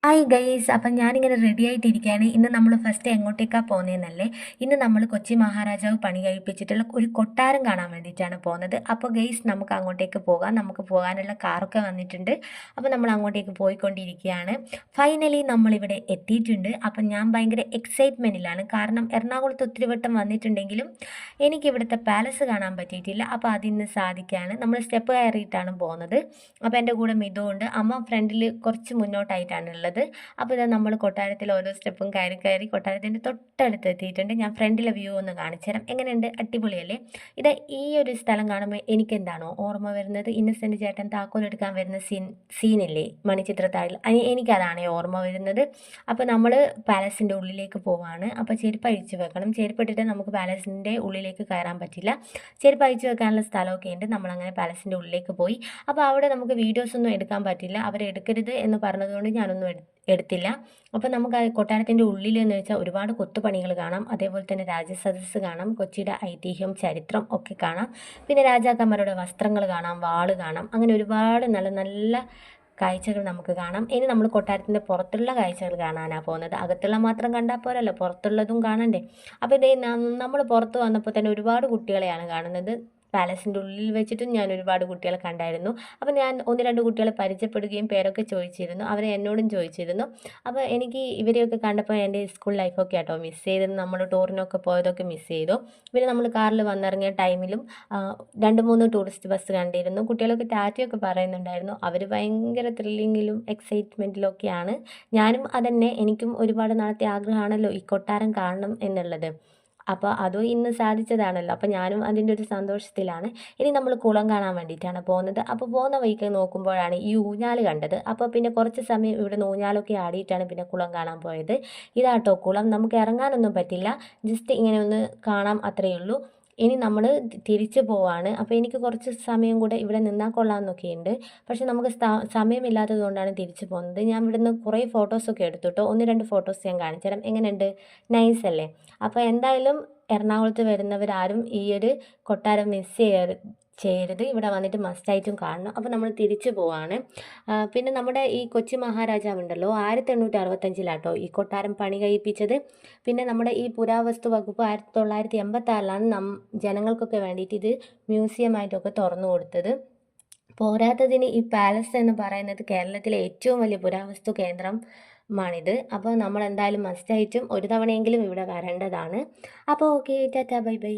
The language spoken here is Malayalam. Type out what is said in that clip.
ഹായ് ഗൈസ്, അപ്പം ഞാനിങ്ങനെ റെഡി ആയിട്ടിരിക്കുകയാണ്. ഇന്ന് നമ്മൾ ഫസ്റ്റ് എങ്ങോട്ടേക്കാണ് പോകുന്നതെന്നല്ലേ? ഇന്ന് നമ്മൾ കൊച്ചി മഹാരാജാവ് പണി കഴിപ്പിച്ചിട്ടുള്ള ഒരു കൊട്ടാരം കാണാൻ വേണ്ടിയിട്ടാണ് പോകുന്നത്. അപ്പോൾ ഗൈസ്, നമുക്ക് അങ്ങോട്ടേക്ക് പോകാം. നമുക്ക് പോകാനുള്ള കാറൊക്കെ വന്നിട്ടുണ്ട്. അപ്പോൾ നമ്മൾ അങ്ങോട്ടേക്ക് പോയിക്കൊണ്ടിരിക്കുകയാണ്. ഫൈനലി നമ്മളിവിടെ എത്തിയിട്ടുണ്ട്. അപ്പം ഞാൻ ഭയങ്കര എക്സൈറ്റ്മെൻറ്റിലാണ്. കാരണം എറണാകുളത്ത് ഒത്തിരി വട്ടം വന്നിട്ടുണ്ടെങ്കിലും എനിക്ക് ഇവിടുത്തെ പാലസ് കാണാൻ പറ്റിയിട്ടില്ല. അപ്പോൾ അതിന്ന് സാധിക്കുകയാണ്. നമ്മൾ സ്റ്റെപ്പ് കയറിയിട്ടാണ് പോകുന്നത്. അപ്പോൾ എൻ്റെ കൂടെ മിതുവുണ്ട്. അമ്മ ഫ്രണ്ടിൽ കുറച്ച് മുന്നോട്ടായിട്ടാണ് ഉള്ളത്. അപ്പോൾ ഇതാ നമ്മൾ കൊട്ടാരത്തിൽ ഓരോ സ്റ്റെപ്പും കയറി കയറി കൊട്ടാരത്തിൻ്റെ തൊട്ടടുത്ത് എത്തിയിട്ടുണ്ട്. ഞാൻ ഫ്രണ്ടിലെ വ്യൂ ഒന്ന് കാണിച്ചു തരാം. എങ്ങനെയുണ്ട്? അടിപൊളിയല്ലേ? ഇത് ഈ ഒരു സ്ഥലം കാണുമ്പോൾ എനിക്കെന്താണോ ഓർമ്മ വരുന്നത്, ഇന്നസെൻ്റ് ചേട്ടൻ താക്കോലെടുക്കാൻ വരുന്ന സീനില്ലേ മണിച്ചിത്രത്താഴിൽ, എനിക്കതാണ് ഓർമ്മ വരുന്നത്. അപ്പോൾ നമ്മൾ പാലസിൻ്റെ ഉള്ളിലേക്ക് പോവാണ്. അപ്പോൾ ചെരുപ്പ് അഴിച്ച് വെക്കണം. ചെരുപ്പിട്ടിട്ട് നമുക്ക് പാലസിൻ്റെ ഉള്ളിലേക്ക് കയറാൻ പറ്റില്ല. ചെരുപ്പ് അഴിച്ച് വെക്കാനുള്ള സ്ഥലമൊക്കെ ഉണ്ട്. നമ്മളങ്ങനെ പാലസിൻ്റെ ഉള്ളിലേക്ക് പോയി. അപ്പോൾ അവിടെ നമുക്ക് വീഡിയോസൊന്നും എടുക്കാൻ പറ്റില്ല. അവരെടുക്കരുത് എന്ന് പറഞ്ഞതുകൊണ്ട് ഞാനൊന്നും എടുത്തില്ല. അപ്പോൾ നമുക്ക് കൊട്ടാരത്തിൻ്റെ ഉള്ളിൽ എന്ന് വെച്ചാൽ ഒരുപാട് കൊത്തുപണികൾ കാണാം. അതേപോലെ തന്നെ രാജസദസ്സ് കാണാം, കൊച്ചിയുടെ ഐതിഹ്യം ചരിത്രം ഒക്കെ കാണാം. പിന്നെ രാജാക്കന്മാരുടെ വസ്ത്രങ്ങൾ കാണാം, വാള് കാണാം. അങ്ങനെ ഒരുപാട് നല്ല നല്ല കാഴ്ചകൾ നമുക്ക് കാണാം. ഇനി നമ്മൾ കൊട്ടാരത്തിൻ്റെ പുറത്തുള്ള കാഴ്ചകൾ കാണാനാണ് പോകുന്നത്. അകത്തുള്ള മാത്രം കണ്ടാൽ പോരല്ലോ, പുറത്തുള്ളതും കാണണ്ടേ. അപ്പോൾ ഇതേ നമ്മൾ പുറത്ത് വന്നപ്പോൾ തന്നെ ഒരുപാട് കുട്ടികളെയാണ് കാണുന്നത്. പാലസിൻ്റെ ഉള്ളിൽ വെച്ചിട്ടും ഞാൻ ഒരുപാട് കുട്ടികളെ കണ്ടായിരുന്നു. അപ്പോൾ ഞാൻ ഒന്ന് രണ്ട് കുട്ടികളെ പരിചയപ്പെടുകയും പേരൊക്കെ ചോദിച്ചിരുന്നു. അവരെ എന്നോടും ചോദിച്ചിരുന്നു. അപ്പോൾ എനിക്ക് ഇവരെയൊക്കെ കണ്ടപ്പോൾ എൻ്റെ സ്കൂൾ ലൈഫൊക്കെ ആട്ടോ മിസ് ചെയ്തത്. നമ്മൾ ടൂറിനൊക്കെ പോയതൊക്കെ മിസ് ചെയ്തു. പിന്നെ നമ്മൾ കാറിൽ വന്നിറങ്ങിയ ടൈമിലും രണ്ട് മൂന്ന് ടൂറിസ്റ്റ് ബസ് കണ്ടിരുന്നു. കുട്ടികളൊക്കെ ടാറ്റയൊക്കെ പറയുന്നുണ്ടായിരുന്നു. അവർ ഭയങ്കര ത്രില്ലിങ്ങിലും എക്സൈറ്റ്മെൻറ്റിലും ഒക്കെയാണ്. ഞാനും അതന്നെ, എനിക്കും ഒരുപാട് നാളത്തെ ആഗ്രഹമാണല്ലോ ഈ കൊട്ടാരം കാണണം എന്നുള്ളത്. അപ്പോൾ അതും ഇന്ന് സാധിച്ചതാണല്ലോ. അപ്പോൾ ഞാനും അതിൻ്റെ ഒരു സന്തോഷത്തിലാണ്. ഇനി നമ്മൾ കുളം കാണാൻ വേണ്ടിയിട്ടാണ് പോകുന്നത്. അപ്പോൾ പോകുന്ന വഴിക്ക് നോക്കുമ്പോഴാണ് ഈ ഊഞ്ഞാൽ കണ്ടത്. അപ്പോൾ പിന്നെ കുറച്ച് സമയം ഇവിടെ ഊഞ്ഞാലൊക്കെ ആടിയിട്ടാണ് പിന്നെ കുളം കാണാൻ പോയത്. ഇതാട്ടോ കുളം. നമുക്ക് ഇറങ്ങാനൊന്നും പറ്റില്ല, ജസ്റ്റ് ഇങ്ങനെ ഒന്ന് കാണാം, അത്രയേ ഉള്ളൂ. ഇനി നമ്മൾ തിരിച്ചു പോവാണ്. അപ്പോൾ എനിക്ക് കുറച്ച് സമയം കൂടെ ഇവിടെ നിന്നാൽ കൊള്ളാമെന്നൊക്കെയുണ്ട്. പക്ഷെ നമുക്ക് സമയമില്ലാത്തത് കൊണ്ടാണ് തിരിച്ചു പോകുന്നത്. ഞാൻ ഇവിടുന്ന് കുറേ ഫോട്ടോസൊക്കെ എടുത്തു കേട്ടോ. ഒന്ന് രണ്ട് ഫോട്ടോസ് ഞാൻ കാണിച്ചു തരാം. എങ്ങനെയുണ്ട്? നൈസ് അല്ലേ? അപ്പോൾ എന്തായാലും എറണാകുളത്ത് വരുന്നവരാരും ഈ ഒരു കൊട്ടാരം മിസ് ചെയ്യരുത്. ഇവിടെ വന്നിട്ട് മസ്റ്റായിട്ടും കാണണം. അപ്പോൾ നമ്മൾ തിരിച്ചു പോവാണ്. പിന്നെ നമ്മുടെ ഈ കൊച്ചി മഹാരാജാവുണ്ടല്ലോ, 1865 ഈ കൊട്ടാരം പണി കഴിപ്പിച്ചത്. പിന്നെ നമ്മുടെ ഈ പുരാവസ്തു വകുപ്പ് 1986 ജനങ്ങൾക്കൊക്കെ വേണ്ടിയിട്ട് ഇത് മ്യൂസിയമായിട്ടൊക്കെ തുറന്നു കൊടുത്തത്. പോരാത്തതിന് ഈ പാലസ് എന്ന് പറയുന്നത് കേരളത്തിലെ ഏറ്റവും വലിയ പുരാവസ്തു കേന്ദ്രമാണിത്. അപ്പോൾ നമ്മൾ എന്തായാലും മസ്റ്റായിട്ടും ഒരു തവണയെങ്കിലും ഇവിടെ വരേണ്ടതാണ്. അപ്പോൾ ഓക്കെ, ടാറ്റാ, ബൈ ബൈ.